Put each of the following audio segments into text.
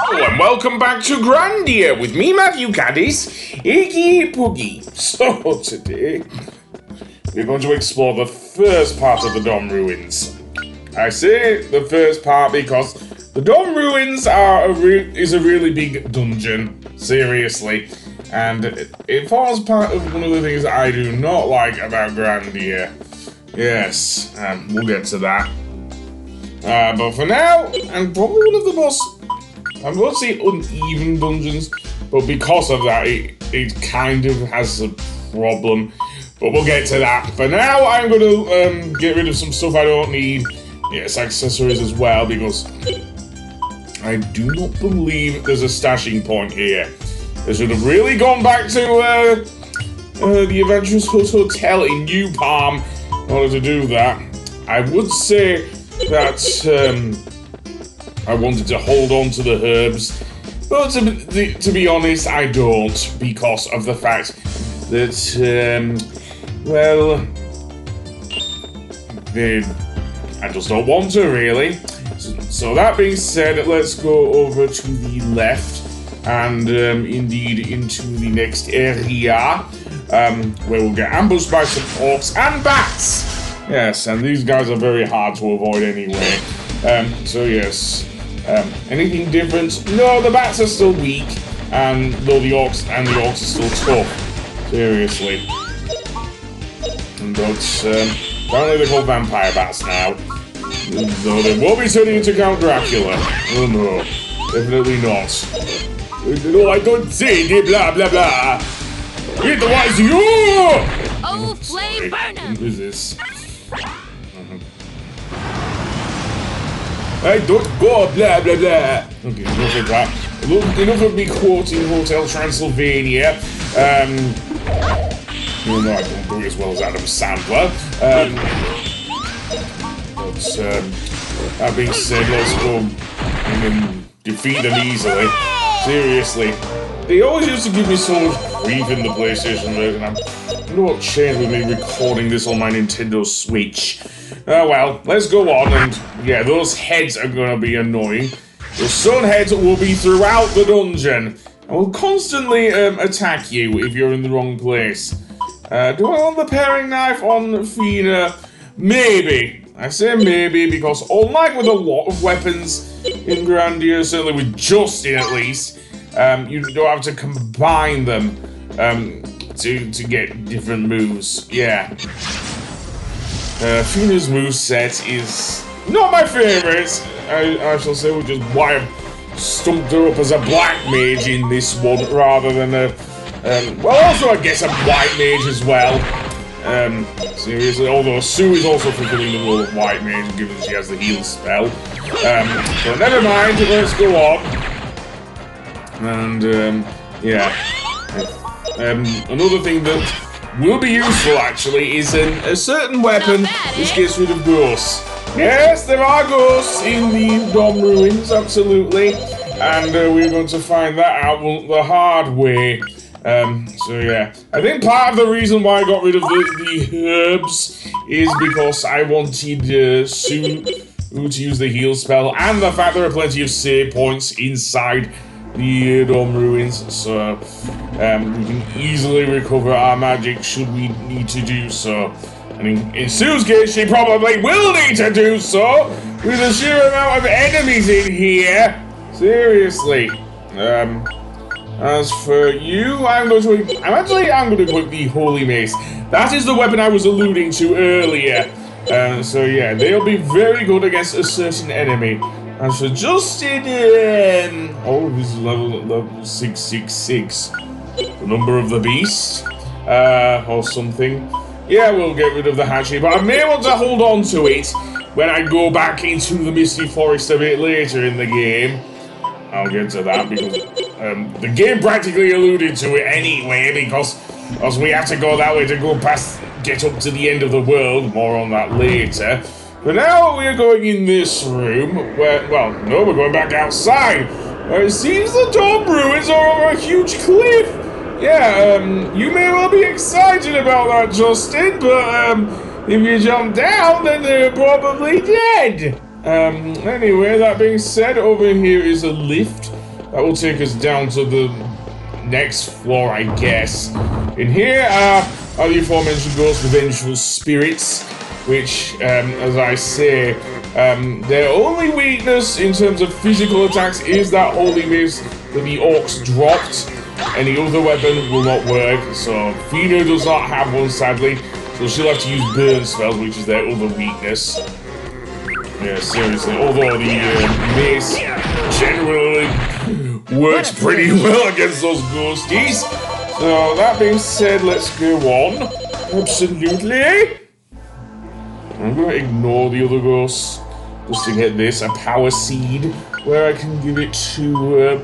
Hello and welcome back to Grandia with me, Matthew Caddis, Iggy Poogie. So today, we're going to explore the first part of the Dom Ruins. I say the first part because the Dom Ruins is a really big dungeon, seriously. And it forms part of one of the things I do not like about Grandia. Yes, we'll get to that. But for now, and probably one of the most, I won't say uneven dungeons, but because of that, it kind of has a problem. But we'll get to that. For now, I'm going to get rid of some stuff I don't need. Yes, accessories as well, because I do not believe there's a stashing point here. I should have really gone back to the Adventurous Hotel in New Palm in order to do that. I would say that I wanted to hold on to the herbs, but to be honest, I don't, because of the fact that, I just don't want to, really. So that being said, let's go over to the left and indeed into the next area, where we'll get ambushed by some orcs and bats. Yes, and these guys are very hard to avoid anyway. So yes. Anything different? No, the bats are still weak, and though the orcs are still tough. Seriously. But apparently they're called vampire bats now. Though they won't be turning into Count Dracula. Oh no, definitely not. No, I don't say they blah blah blah. It was you! Oh, flame burner! Who is this? I don't go blah blah blah. Okay, enough of that. Enough of me quoting Hotel Transylvania. Even though I don't do it as well as Adam Sandler. But that being said, let's go and defeat them easily. Seriously. They always used to give me so much grief in the PlayStation version. I don't know what changed with me recording this on my Nintendo Switch. Well, let's go on, and yeah, those heads are gonna be annoying. Those sun heads will be throughout the dungeon and will constantly attack you if you're in the wrong place. Do I want the paring knife on Fina? Maybe. I say maybe because unlike with a lot of weapons in Grandia, certainly with Justin at least, you don't have to combine them to get different moves. Yeah. Fina's moveset is not my favourite, I shall say, which is why I've stumped her up as a black mage in this one rather than a, well, also I guess a white mage as well. Seriously, although Sue is also fulfilling the role of white mage given she has the heal spell. But never mind, let's go on. And, yeah. Another thing that will be useful, actually, is a certain weapon which gets rid of ghosts. Yes, there are ghosts in the Dom Ruins, absolutely. And we're going to find that out the hard way. So yeah, I think part of the reason why I got rid of the herbs is because I wanted Sue to use the heal spell, and the fact there are plenty of save points inside the Dom Ruins, so we can easily recover our magic should we need to do so. And in Sue's case, she probably will need to do so with the sheer amount of enemies in here. Seriously. As for you, I'm going to equip the Holy Mace. That is the weapon I was alluding to earlier. So yeah, they'll be very good against a certain enemy. As for Justin, this is level 666. The number of the beast, or something. Yeah, we'll get rid of the hatchet, but I may want to hold on to it when I go back into the Misty Forest a bit later in the game. I'll get to that because the game practically alluded to it anyway, because we have to go that way to get up to the end of the world. More on that later. But now we're going in this room where, well, no, we're going back outside. Where it seems the Dom Ruins are over a huge cliff. Yeah, you may well be excited about that, Justin, but if you jump down, then they're probably dead. Anyway, that being said, over here is a lift that will take us down to the next floor, I guess. In here are the aforementioned ghosts, the vengeful spirits, which, as I say, their only weakness in terms of physical attacks is that holy mace that the orcs dropped. Any other weapon will not work, so Fina does not have one, sadly, so she'll have to use burn spells, which is their other weakness. Yeah, seriously, although the mace generally works pretty well against those ghosties. So, that being said, let's go on. Absolutely. I'm going to ignore the other ghosts just to get this, a power seed, where I can give it to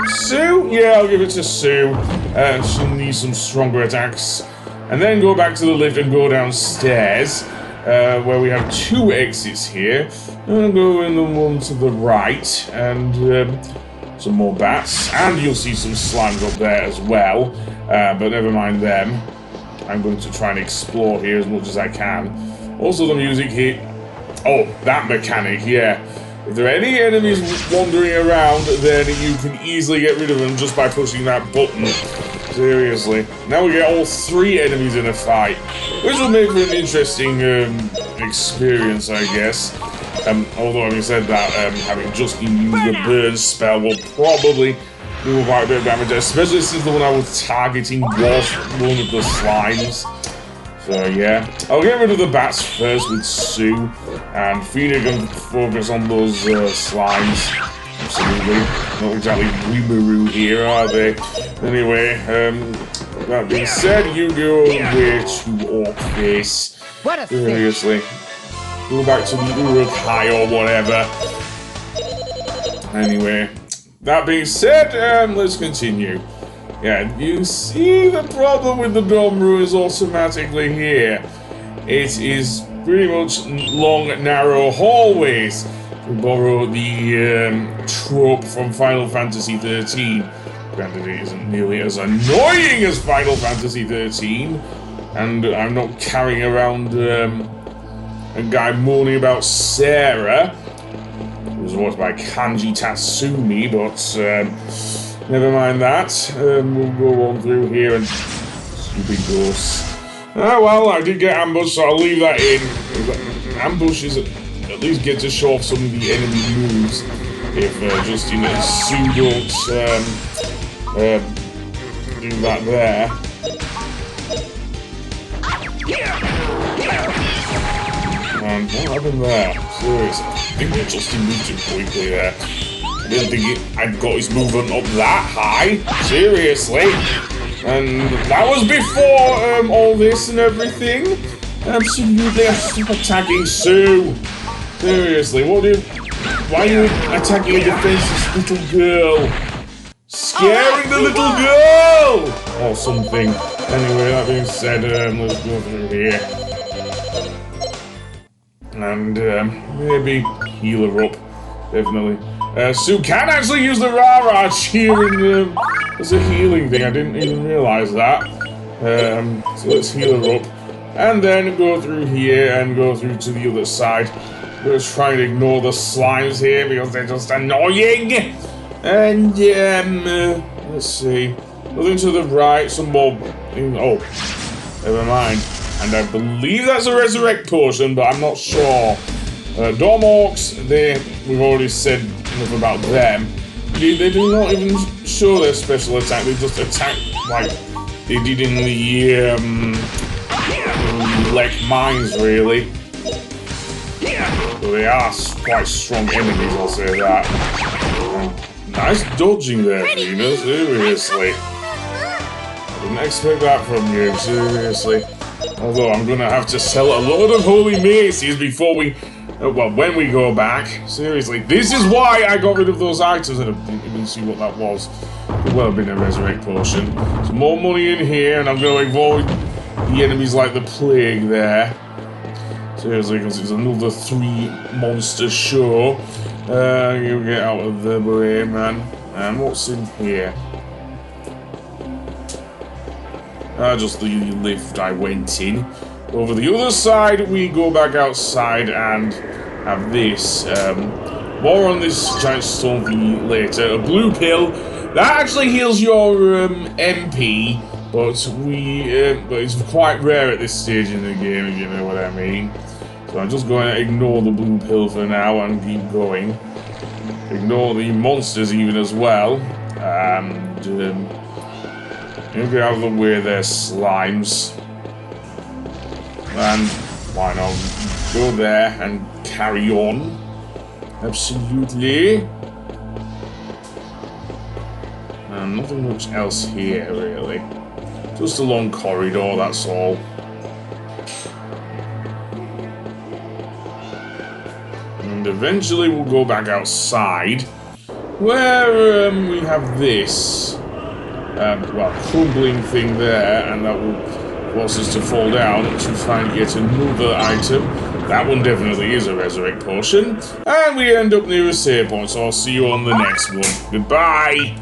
Sue? Yeah, I'll give it to Sue. She'll need some stronger attacks. And then go back to the lift and go downstairs, where we have 2 exits here. I'll go in the one to the right, and some more bats. And you'll see some slimes up there as well, but never mind them. I'm going to try and explore here as much as I can. Also, the music here. Oh, that mechanic, yeah. If there are any enemies wandering around, then you can easily get rid of them just by pushing that button. Seriously. Now we get all 3 enemies in a fight, which will make for an interesting experience, I guess. Although, having said that, having just used a burn spell will probably do quite a bit of damage, especially since the one I was targeting was one of the slimes. So yeah, I'll get rid of the bats first with Sue, and Fina can focus on those slimes. Absolutely. Not exactly Rimuru here, are they? Anyway, that being said, you go away to Orc Face. Seriously. Go back to the Uruk-hai or whatever. Anyway, that being said, let's continue. Yeah, you see the problem with the Dome Ruins automatically here. It is pretty much long, narrow hallways. To borrow the trope from Final Fantasy XIII. Granted, it isn't nearly as annoying as Final Fantasy XIII. And I'm not carrying around a guy moaning about Sarah, who was voiced by Kanji Tatsumi, but never mind that. We'll go on through here and stupid ghosts. Oh well, I did get ambushed, so I'll leave that in. Ambushes at least get to show off some of the enemy moves. If just Sue don't do that there. And what happened there? Seriously, I think Justin moved too quickly there. I didn't think I'd got his movement up that high. Seriously. And that was before all this and everything. Absolutely, I stop attacking Sue. Seriously, why are you attacking a defenseless little girl? Scaring the little girl! Or something. Anyway, that being said, let's go through here. And maybe heal her up. Definitely. Sue can actually use the Rara cheering as a healing thing. I didn't even realize that. So let's heal her up. And then go through here and go through to the other side. We're just trying to ignore the slimes here because they're just annoying. And let's see. Nothing to the right, some more. Oh, never mind. And I believe that's a resurrect potion, but I'm not sure. Dorm Orcs, we've already said enough about them. They do not even show their special attack. They just attack like they did in the Lek Mines, really. So they are quite strong enemies, I'll say that. Nice dodging there, Fina, seriously. Didn't expect that from you, seriously. Although I'm gonna have to sell a lot of holy maces before we, when we go back. Seriously, this is why I got rid of those items. I didn't even see what that was. It will have been a resurrect potion. Some more money in here, and I'm gonna avoid the enemies like the plague there. Seriously, because it's another 3 monster show. You get out of the way, man. And what's in here? Just the lift I went in. Over the other side, we go back outside and have this More on this giant stone thingy later. A blue pill that actually heals your MP, but it's quite rare at this stage in the game, if you know what I mean. So I'm just going to ignore the blue pill for now and keep going. Ignore the monsters even as well. And get out of the way there, slimes. And why not go there and carry on? Absolutely. And nothing much else here, really. Just a long corridor, that's all. And eventually we'll go back outside, where we have this, crumbling thing there, and that will force us to fall down to find yet another item. That one definitely is a resurrect potion. And we end up near a save point, so I'll see you on the next one. Goodbye!